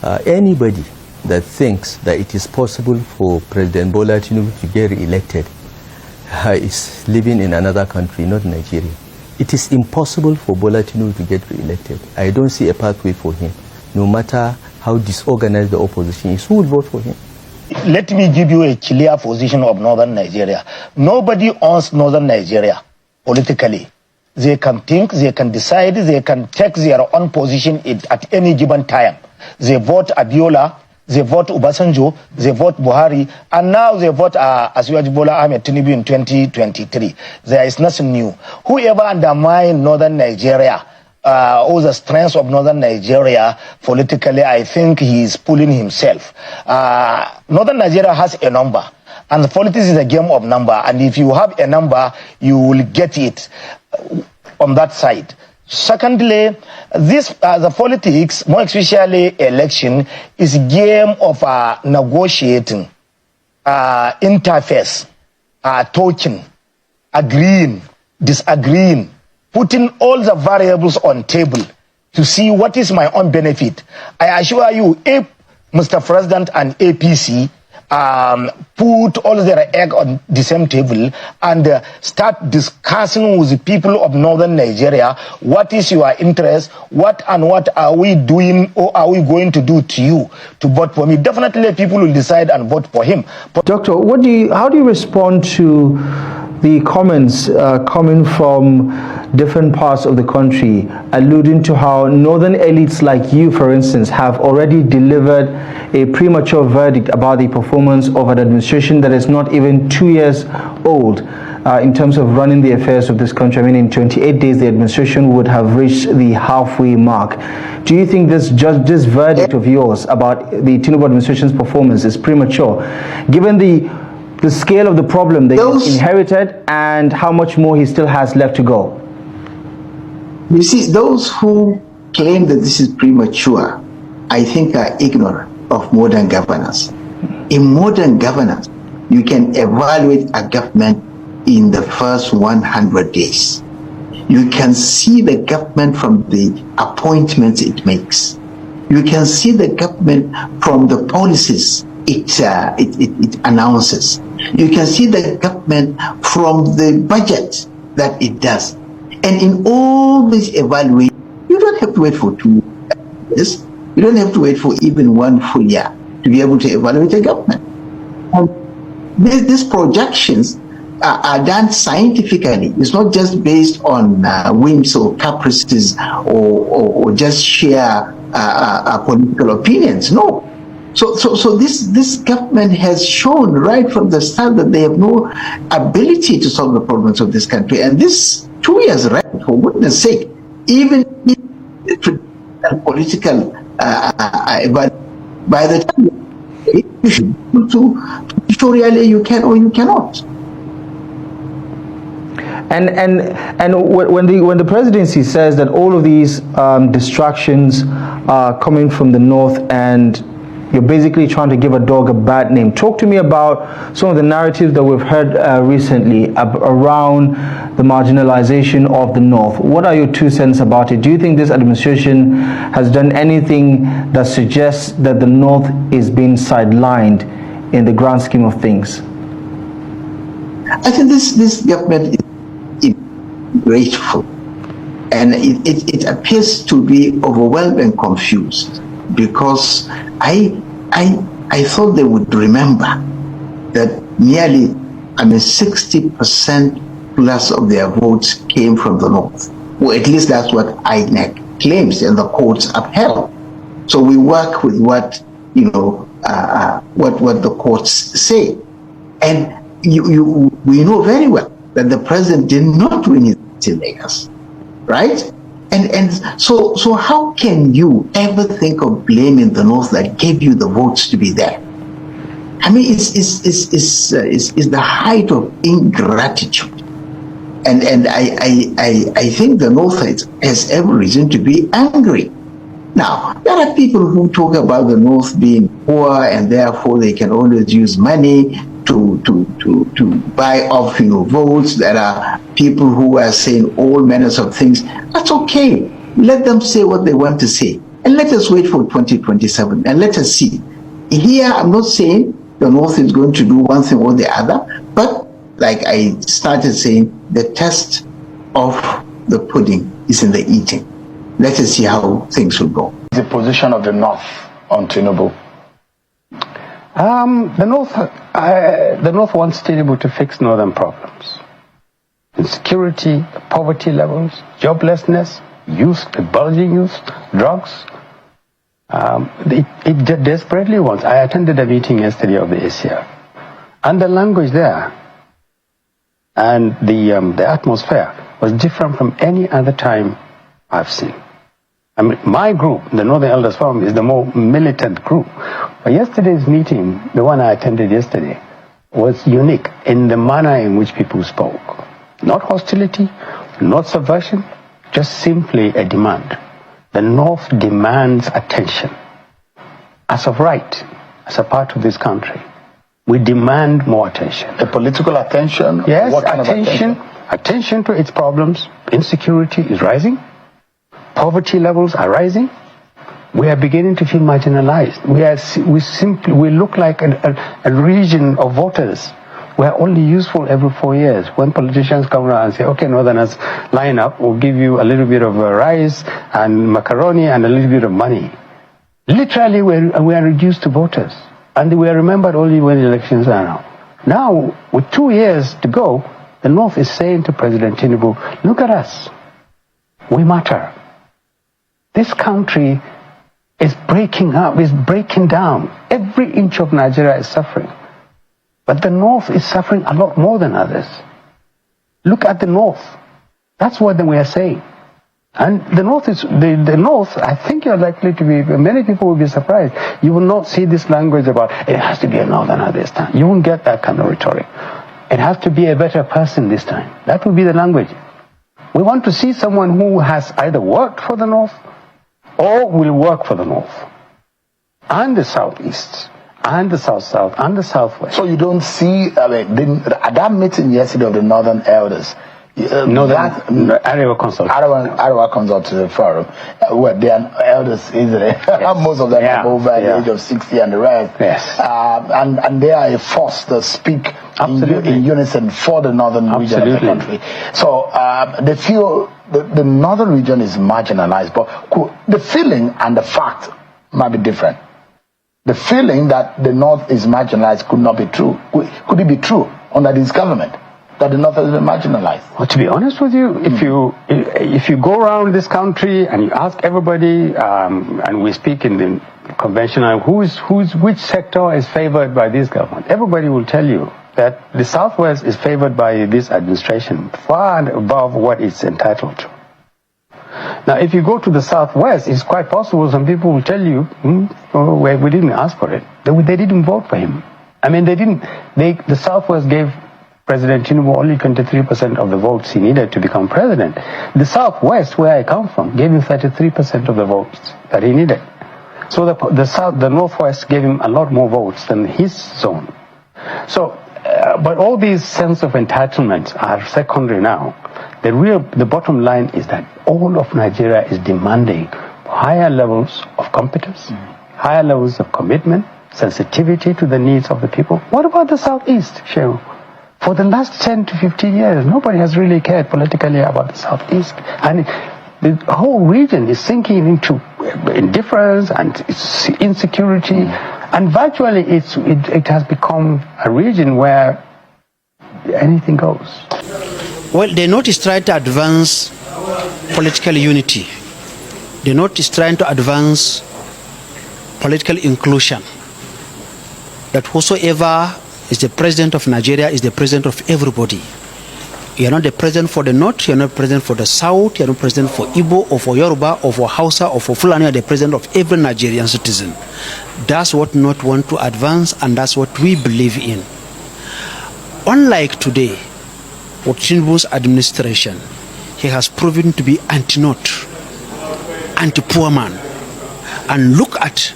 Anybody that thinks that it is possible for President Bola Tinubu to get re-elected is living in another country, not Nigeria. It is impossible for Bola Tinubu to get re-elected. I don't see a pathway for him, no matter how disorganized the opposition is. Who will vote for him? Let me give you a clear position of northern Nigeria. Nobody owns northern Nigeria politically. They can think, they can decide, they can take their own position at any given time. They vote Abiola, they vote Obasanjo, they vote Buhari, and now they vote Asiwaju Bola Ahmed Tinubu in 2023. There is nothing new. Whoever undermines northern Nigeria, or the strength of northern Nigeria politically, I think he is fooling himself. Northern Nigeria has a number, and politics is a game of number, and if you have a number, you will get it on that side. Secondly, the politics, more especially election, is a game of negotiating, interface, talking, agreeing, disagreeing, putting all the variables on table to see what is my own benefit. I assure you, if Mr. President and APC put all their egg on the same table and start discussing with the people of northern Nigeria, what is your interest, what are we doing or are we going to do to you to vote for me? Definitely people will decide and vote for him. But Doctor, how do you respond to the comments coming from different parts of the country alluding to how northern elites like you, for instance, have already delivered a premature verdict about the performance of an administration that is not even 2 years old in terms of running the affairs of this country? I mean, in 28 days, the administration would have reached the halfway mark. Do you think this verdict of yours about the Tinubu administration's performance is premature, given the scale of the problem that he inherited and how much more he still has left to go? You see, those who claim that this is premature, I think are ignorant of modern governance. In modern governance, you can evaluate a government in the first 100 days. You can see the government from the appointments it makes. You can see the government from the policies it announces. You can see the government from the budget that it does. And in all this evaluation, you don't have to wait for 2 years. You don't have to wait for even 1 full year to be able to evaluate a government. These projections are done scientifically. It's not just based on whims or caprices or just sheer political opinions. No. So this government has shown right from the start that they have no ability to solve the problems of this country. And this 2 years, right, for goodness sake, even political, but by the time you should to show really you can or you cannot. And when the presidency says that all of these distractions are coming from the north and you're basically trying to give a dog a bad name, talk to me about some of the narratives that we've heard recently around the marginalization of the north. What are your 2 cents about it? Do you think this administration has done anything that suggests that the north is being sidelined in the grand scheme of things? I think this government is grateful, and it appears to be overwhelmed and confused, because I thought they would remember that nearly 60% plus of their votes came from the north. Well, at least that's what INEC claims and the courts upheld. So we work with what what the courts say, and we know very well that the president did not win his in Vegas, right? And so how can you ever think of blaming the north that gave you the votes to be there? I mean, it's the height of ingratitude, and I think the north has every reason to be angry. Now, there are people who talk about the north being poor and therefore they can always use money to buy off votes. There are people who are saying all manners of things. That's okay. Let them say what they want to say. And let us wait for 2027 and let us see. Here, I'm not saying the North is going to do one thing or the other, but like I started saying, the test of the pudding is in the eating. Let us see how things will go. The position of the North on Tinubu. The North wants Tinubu to fix northern problems. Insecurity, poverty levels, joblessness, youth, the bulging youth, drugs. It desperately wants. I attended a meeting yesterday of the ACF, and the language there and the atmosphere was different from any other time I've seen. I mean, my group, the Northern Elders Forum, is the more militant group. But yesterday's meeting, the one I attended yesterday, was unique in the manner in which people spoke. Not hostility, not subversion, just simply a demand. The North demands attention. As of right, as a part of this country, we demand more attention. The political attention? Yes, what kind of attention? Attention to its problems. Insecurity is rising. Poverty levels are rising. We are beginning to feel marginalized. We look like a region of voters. We are only useful every 4 years. When politicians come around and say, okay, Northerners, line up, we'll give you a little bit of rice and macaroni and a little bit of money. Literally, we are reduced to voters. And we are remembered only when the elections are now. Now, with 2 years to go, the North is saying to President Tinubu, look at us. We matter. This country is breaking up, is breaking down. Every inch of Nigeria is suffering. But the North is suffering a lot more than others. Look at the North. That's what we are saying. And the North is, the North, I think you're likely to be, many people will be surprised. You will not see this language about, it has to be a Northerner this time. You won't get that kind of rhetoric. It has to be a better person this time. That will be the language. We want to see someone who has either worked for the North or will work for the North, and the Southeast, and the South-South, and the Southwest. So you don't see, at that meeting yesterday of the Northern Elders, Arewa Consultative Forum, where they are elders, isn't it? Yes. Most of them are over the age of 60 and the rest. Yes. And they are a force to speak in unison for the northern region of the country. So they feel the northern region is marginalized, but the feeling and the fact might be different. The feeling that the North is marginalized could not be true. Could it be true under this government that the North has been marginalized? Well, to be honest with you, if you go around this country and you ask everybody, and we speak in the conventional, which sector is favored by this government, everybody will tell you that the Southwest is favored by this administration far and above what it's entitled to. Now, if you go to the Southwest, it's quite possible some people will tell you, we didn't ask for it. They didn't vote for him. I mean, the Southwest gave President Tinubu only 23% of the votes he needed to become president. The Southwest, where I come from, gave him 33% of the votes that he needed. So the Northwest gave him a lot more votes than his zone. So, but all these sense of entitlement are secondary now. The bottom line is that all of Nigeria is demanding higher levels of competence, higher levels of commitment, sensitivity to the needs of the people. What about the Southeast, Shehu? For the last 10 to 15 years, nobody has really cared politically about the Southeast. And the whole region is sinking into indifference and insecurity. And virtually it has become a region where anything goes. Well, the North is trying to advance political unity. The North is trying to advance political inclusion. That whosoever is the president of Nigeria is the president of everybody. You're not the president for the North, you're not president for the South, you're not president for Igbo or for Yoruba or for Hausa or for Fulani, you're the president of every Nigerian citizen. That's what North want to advance, and that's what we believe in. Unlike today, with Tinubu's administration, he has proven to be anti-North, anti-poor man. And look at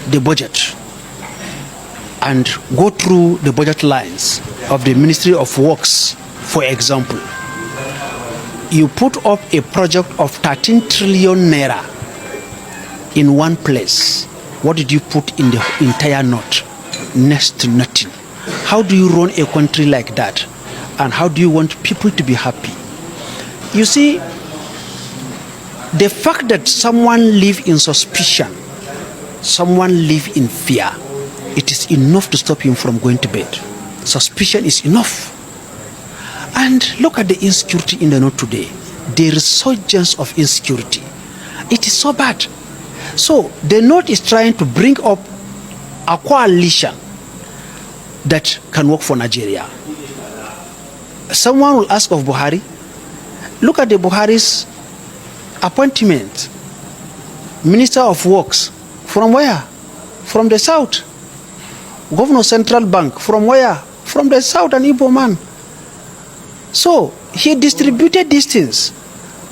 the budget and go through the budget lines of the Ministry of Works, for example. You put up a project of 13 trillion naira in one place, what did you put in the entire North? Next to nothing. How do you run a country like that? And how do you want people to be happy? You see, the fact that someone live in suspicion, someone live in fear, it is enough to stop him from going to bed. Suspicion is enough. And look at the insecurity in the North today. The resurgence of insecurity. It is so bad. So the North is trying to bring up a coalition that can work for Nigeria. Someone will ask of Buhari, look at the Buhari's appointment. Minister of Works, from where? From the South. Governor Central Bank, from where? From the South, an Igbo man. So he distributed these things.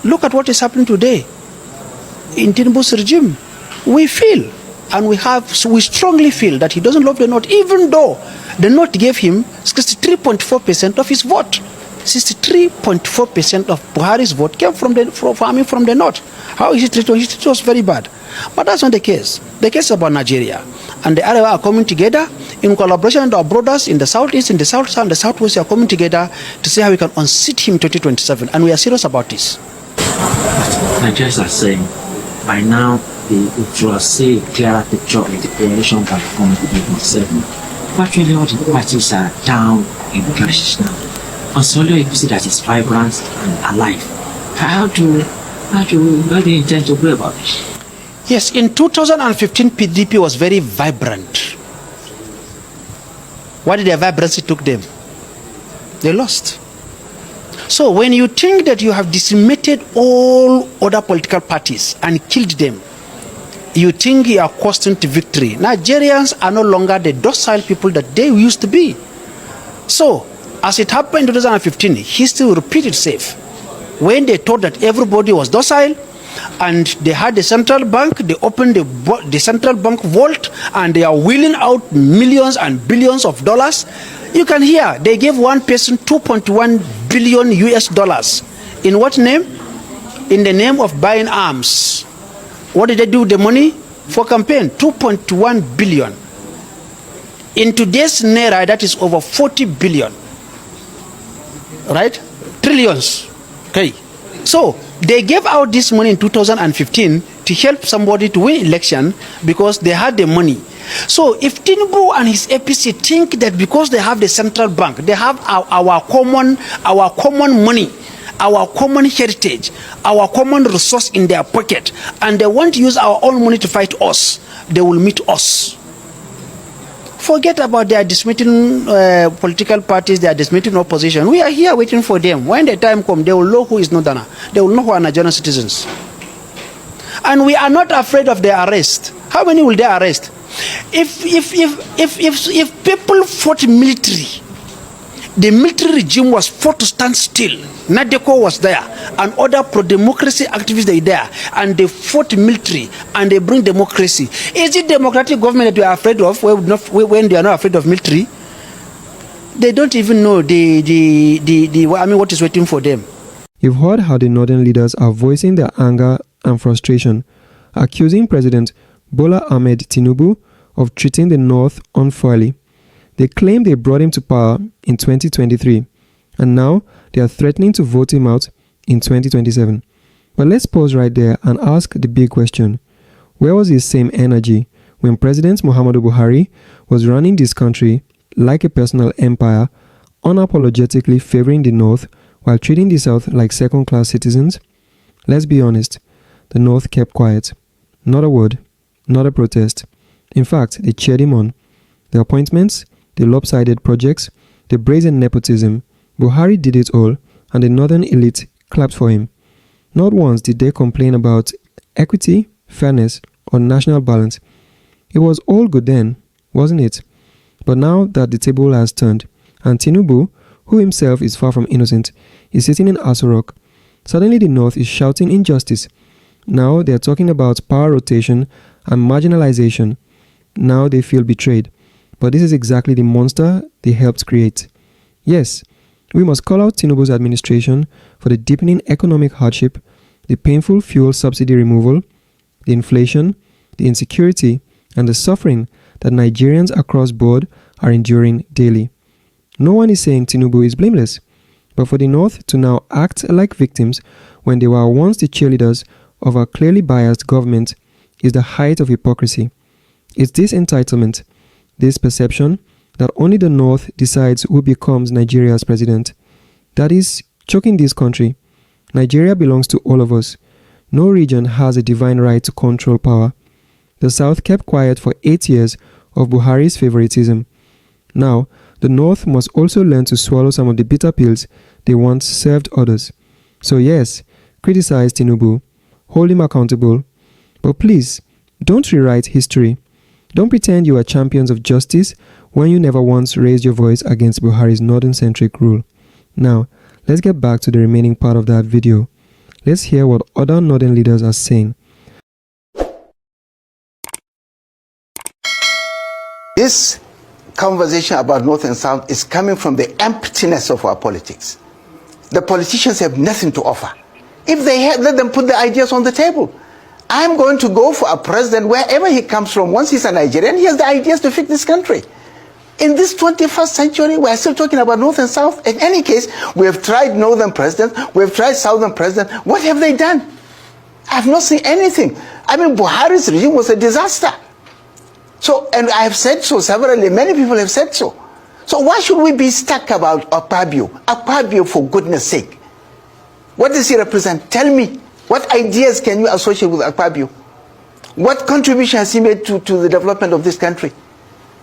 Look at what is happening today in Tinubu's regime. We feel, and we strongly feel that he doesn't love the North, even though the North gave him 63.4% of his vote. 63.4% of Buhari's vote came from the North. How is it treated? It was very bad. But that's not the case. The case is about Nigeria. And the Arewa are coming together in collaboration with our brothers in the Southeast, in the South, and the Southwest are coming together to see how we can unseat him in 2027. And we are serious about this. Nigerians are saying, by now, it was say a clearer picture of the election can come in 2027. Actually, all the parties are down in clashes now. On Solo, you see that it's vibrant and alive. How do you intend to go about this? Yes, in 2015, PDP was very vibrant. Why did their vibrancy took them? They lost. So when you think that you have decimated all other political parties and killed them, you think you are costing to victory. Nigerians are no longer the docile people that they used to be. So, as it happened in 2015, history will repeat itself. When they thought that everybody was docile, and they had the central bank, they opened the central bank vault, and they are wheeling out millions and billions of dollars. You can hear they gave one person 2.1 billion US dollars. In what name? In the name of buying arms. What did they do with the money? For campaign, 2.1 billion. In today's naira, that is over 40 billion. Right? Trillions. Okay. So they gave out this money in 2015 to help somebody to win election because they had the money. So if Tinubu and his APC think that because they have the central bank, they have our common money, our common heritage, our common resource in their pocket, and they want to use our own money to fight us, they will meet us. Forget about their dismissing political parties, their dismissing opposition. We are here waiting for them. When the time comes, they will know who is Northerner. They will know who are Nigerian citizens. And we are not afraid of their arrest. How many will they arrest? If people fought military, the military regime was forced to stand still. Nadeko was there, and other pro-democracy activists are there, and they fought military, and they bring democracy. Is it democratic government that we are afraid of when they are not afraid of military? They don't even know what is waiting for them. You've heard how the northern leaders are voicing their anger and frustration, accusing President Bola Ahmed Tinubu of treating the North unfairly. They claim they brought him to power in 2023, and now they are threatening to vote him out in 2027. But let's pause right there and ask the big question. Where was his same energy when President Muhammadu Buhari was running this country like a personal empire, unapologetically favoring the North while treating the South like second-class citizens? Let's be honest, the North kept quiet. Not a word, not a protest. In fact, they cheered him on. The appointments, the lopsided projects, the brazen nepotism, Buhari did it all, and the northern elite clapped for him. Not once did they complain about equity, fairness, or national balance. It was all good then, wasn't it? But now that the table has turned, and Tinubu, who himself is far from innocent, is sitting in Aso Rock, suddenly the North is shouting injustice. Now they are talking about power rotation and marginalization. Now they feel betrayed. But this is exactly the monster they helped create. Yes, we must call out Tinubu's administration for the deepening economic hardship, the painful fuel subsidy removal, the inflation, the insecurity, and the suffering that Nigerians across board are enduring daily. No one is saying Tinubu is blameless, but for the North to now act like victims when they were once the cheerleaders of a clearly biased government is the height of hypocrisy. It's this entitlement, this perception that only the North decides who becomes Nigeria's president, that is choking this country. Nigeria belongs to all of us. No region has a divine right to control power. The South kept quiet for 8 years of Buhari's favoritism. Now, the North must also learn to swallow some of the bitter pills they once served others. So yes, criticize Tinubu, hold him accountable, but please, don't rewrite history. Don't pretend you are champions of justice when you never once raised your voice against Buhari's northern-centric rule. Now, let's get back to the remaining part of that video. Let's hear what other northern leaders are saying. This conversation about North and South is coming from the emptiness of our politics. The politicians have nothing to offer. If they have, let them put the ideas on the table. I'm going to go for a president wherever he comes from. Once he's a Nigerian, he has the ideas to fix this country. In this 21st century, we're still talking about North and South. In any case, we have tried Northern presidents, we have tried Southern presidents. What have they done? I've not seen anything. I mean, Buhari's regime was a disaster. So, and I have said so severally, many people have said so. So why should we be stuck about Akpabio? Akpabio, for goodness sake. What does he represent? Tell me, what ideas can you associate with Akpabio? What contribution has he made to the development of this country?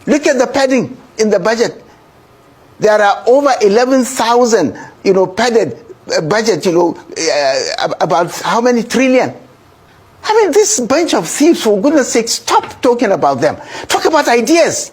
Look at the padding in the budget. There are over 11,000, padded budget, about how many trillion? I mean, this bunch of thieves, for goodness sake, stop talking about them. Talk about ideas.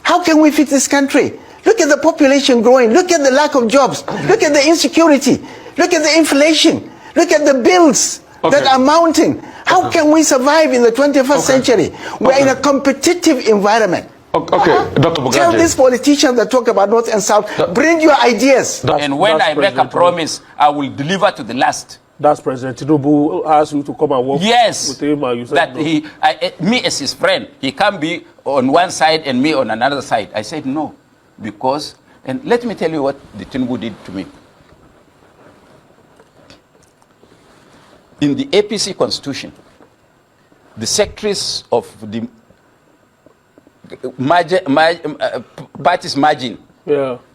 How can we fix this country? Look at the population growing. Look at the lack of jobs. Look at the insecurity. Look at the inflation. Look at the bills that are mounting. How can we survive in the 21st century? We're in a competitive environment. Dr. Bugande. Tell these politicians that talk about North and South, bring your ideas. And when I make a promise, I will deliver to the last. That's President Tinubu asked you to come and work with him, and you said that no. Me as his friend, he can't be on one side and me on another side. I said no, because, and let me tell you what the Tinubu did to me. In the APC constitution, the secretaries of the party's margin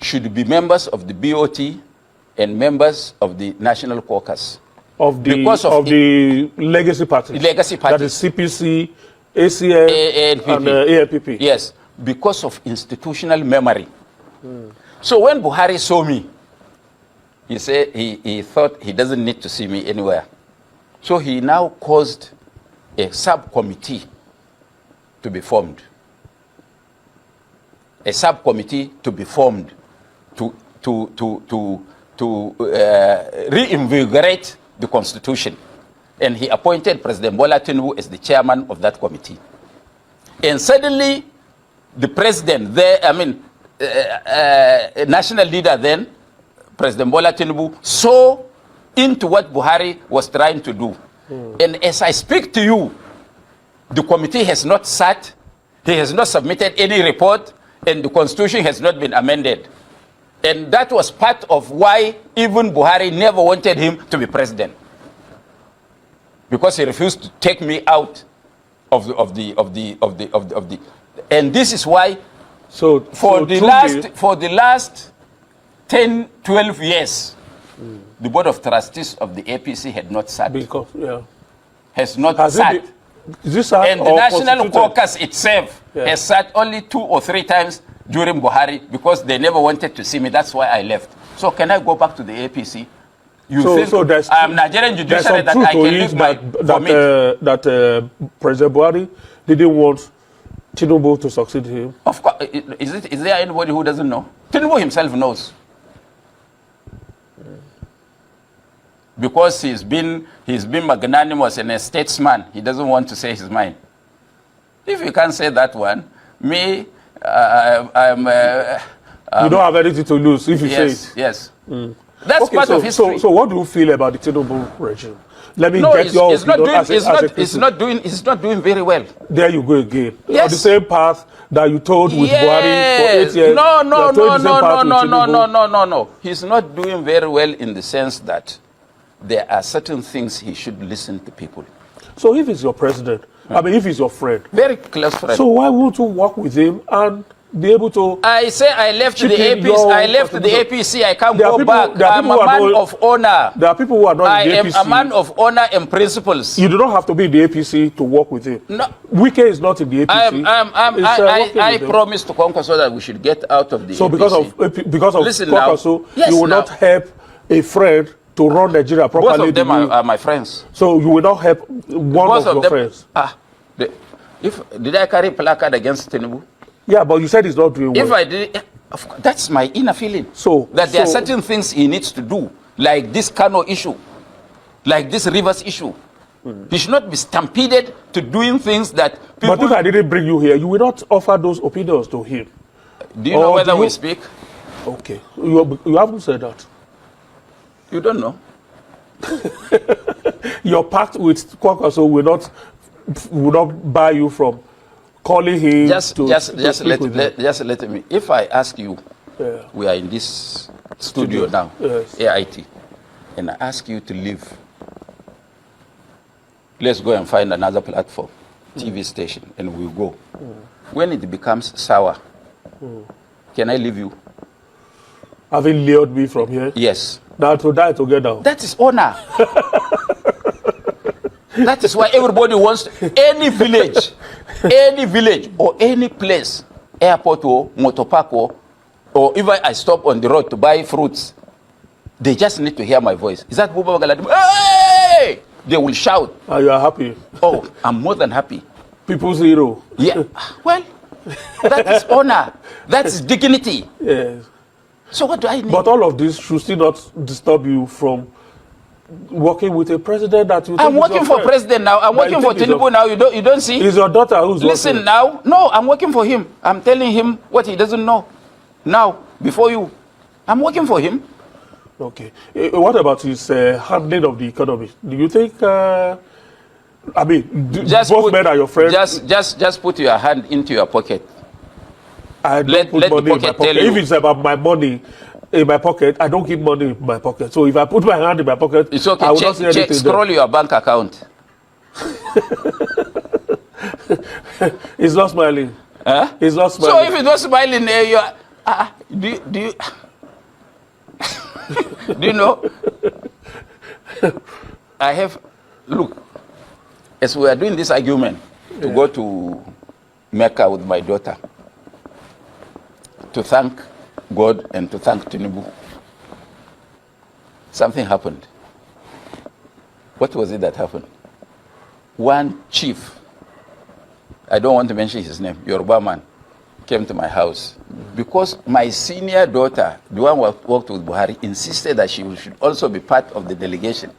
should be members of the BOT and members of the National Caucus. Of the legacy party. Legacy party. That is CPC, ACF, and ALPP. Yes, because of institutional memory. So when Buhari saw me, he said he thought he doesn't need to see me anywhere. So he now caused a subcommittee to be formed. A subcommittee to be formed to reinvigorate the constitution. And he appointed President Bola Tinubu as the chairman of that committee. And suddenly, the president there, national leader then, President Bola Tinubu, saw into what Buhari was trying to do. And as I speak to you, the committee has not sat, he has not submitted any report, and the constitution has not been amended. And that was part of why even Buhari never wanted him to be president, because he refused to take me out of the. And this is why. So for the last 10, 12 years, the board of trustees of the APC had not sat. Has not sat. And the National Caucus itself has sat only 2 or 3 times during Buhari, because they never wanted to see me. That's why I left. So can I go back to the APC? You think I'm Nigerian judiciary that I can leave that President Buhari didn't want Tinubu to succeed him? Of course. Is there anybody who doesn't know? Tinubu himself knows. Because he's been magnanimous and a statesman, he doesn't want to say his mind. If you can't say that one, me, you don't have anything to lose if you say it. Yes. That's part of history. So what do you feel about the Tinubu regime? Let me No, get your it's not opinion doing. as a Christian. It's not doing very well. There you go again. Yes. On the same path that you told with Buhari for 8 years. No. He's not doing very well in the sense that there are certain things he should listen to people. So if he's your president, I mean, if he's your friend, very close friend. So why won't you work with him and be able to? I say I left the APC. I left the APC. I can't go back. I'm a man of honor. There are people who are not in the APC. I am a man of honor and principles. You do not have to be in the APC to work with him. No. Wike is not in the APC. I promised to Kwankwaso that we should get out of the so APC. Because of Kwankwaso, you will not help a friend to run Nigeria properly. Both of them are my friends. So you will not help one of your friends. Did I carry placard against Tinubu? Yeah, but you said he's not doing well. If I did, of course, that's my inner feeling. So that there are certain things he needs to do, like this Kano issue, like this Rivers issue. He should not be stampeded to doing things that people... But if I didn't bring you here, you will not offer those opinions to him. Do you know whether we speak? Okay. You haven't said that. You don't know. Your pact with Kwankwaso will not buy you from calling him just let me. If I ask you, we are in this studio now, yes. AIT, and I ask you to leave, let's go and find another platform, TV station, and we'll go. When it becomes sour, can I leave you? Having lured me from here? Yes. Now to die together. That is honor. That is why everybody wants any village or any place, airport or motor park or even I stop on the road to buy fruits, they just need to hear my voice. Is that Buba Galadima? Hey! They will shout. And you are happy? Oh, I'm more than happy. People's hero. Yeah. Well, that is honor. That is dignity. Yes. So what do I need? But all of this should still not disturb you from working with a president that you think I'm working for president now. I'm working for Tinubu now. You don't see? Is your daughter who's Listen working? Now. No, I'm working for him. I'm telling him what he doesn't know. Now, before you. I'm working for him. Okay. What about his handling of the economy? Do you think, I mean, both men are your friends? Just put your hand into your pocket. I don't put money in my pocket. If it's about my money in my pocket, I don't keep money in my pocket. So if I put my hand in my pocket, it's okay. I will not see anything. Scroll your bank account. He's not smiling. Huh? He's not smiling. So if he's not smiling, do you do you know? I have, look, as we are doing this argument to go to Mecca with my daughter, to thank God and to thank Tinubu, something happened. What was it that happened? One chief, I don't want to mention his name, Yoruba man, came to my house because my senior daughter, the one who worked with Buhari, insisted that she should also be part of the delegation.